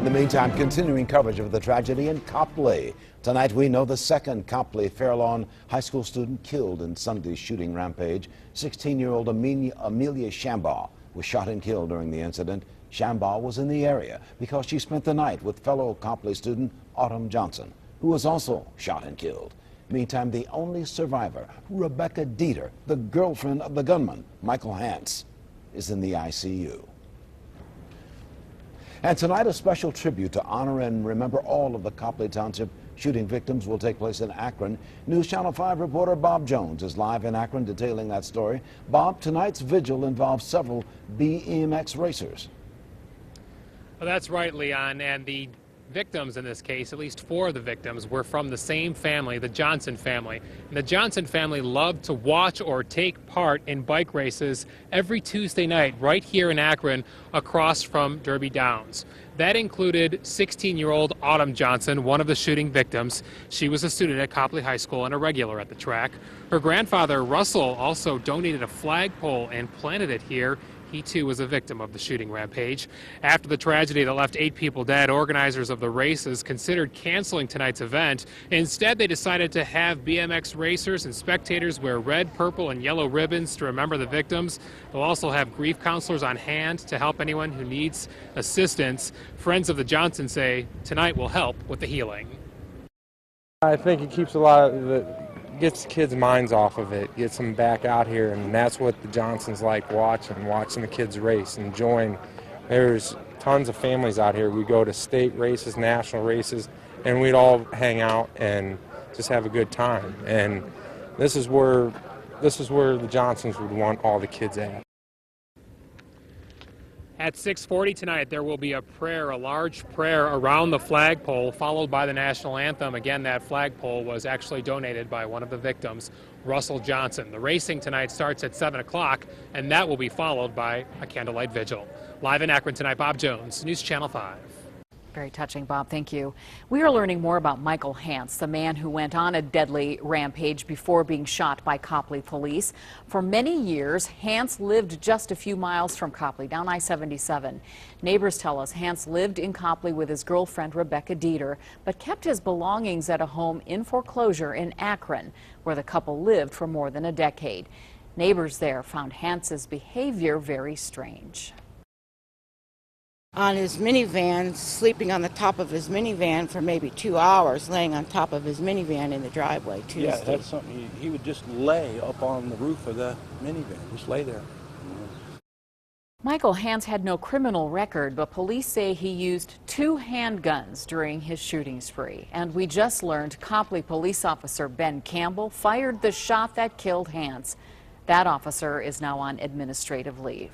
In the meantime, continuing coverage of the tragedy in Copley. Tonight we know the second Copley Fairlawn High School student killed in Sunday's shooting rampage. 16-year-old Amelia Shambaugh was shot and killed during the incident. Shambaugh was in the area because she spent the night with fellow Copley student Autumn Johnson, who was also shot and killed. Meantime, the only survivor, Rebecca Dieter, the girlfriend of the gunman, Michael Hance, is in the ICU. And tonight, a special tribute to honor and remember all of the Copley Township shooting victims will take place in Akron. News Channel 5 reporter Bob Jones is live in Akron detailing that story. Bob, tonight's vigil involves several BMX racers. Well, that's right, Leon, and the victims in this case, at least 4 of the victims, were from the same family, the Johnson family. And the Johnson family loved to watch or take part in bike races every Tuesday night right here in Akron across from Derby Downs. That included 16-year-old Autumn Johnson, one of the shooting victims. She was a student at Copley High School and a regular at the track. Her grandfather, Russell, also donated a flagpole and planted it here. He, too, was a victim of the shooting rampage. After the tragedy that left 8 people dead, organizers of the races considered canceling tonight's event. Instead, they decided to have BMX racers and spectators wear red, purple, and yellow ribbons to remember the victims. They'll also have grief counselors on hand to help anyone who needs assistance. Friends of the Johnsons say tonight will help with the healing. I think it keeps gets kids' minds off of it, gets them back out here, and that's what the Johnsons like watching the kids race, enjoying. There's tons of families out here. We go to state races, national races, and we'd all hang out and just have a good time. And this is where the Johnsons would want all the kids at. At 6:40 tonight, there will be a prayer, a large prayer around the flagpole, followed by the national anthem. Again, that flagpole was actually donated by one of the victims, Russell Johnson. The racing tonight starts at 7 o'clock, and that will be followed by a candlelight vigil. Live in Akron tonight, Bob Jones, News Channel 5. Very touching, Bob. Thank you. We are learning more about Michael Hance, the man who went on a deadly rampage before being shot by Copley police. For many years, Hance lived just a few miles from Copley, down I-77. Neighbors tell us Hance lived in Copley with his girlfriend, Rebecca Dieter, but kept his belongings at a home in foreclosure in Akron, where the couple lived for more than a decade. Neighbors there found Hance's behavior very strange. On his minivan, sleeping on the top of his minivan for maybe 2 hours, laying on top of his minivan in the driveway Tuesday. Yeah, that's something. He would just lay up on the roof of the minivan, just lay there. Michael Hance had no criminal record, but police say he used 2 handguns during his shooting spree. And we just learned Copley police officer Ben Campbell fired the shot that killed Hance. That officer is now on administrative leave.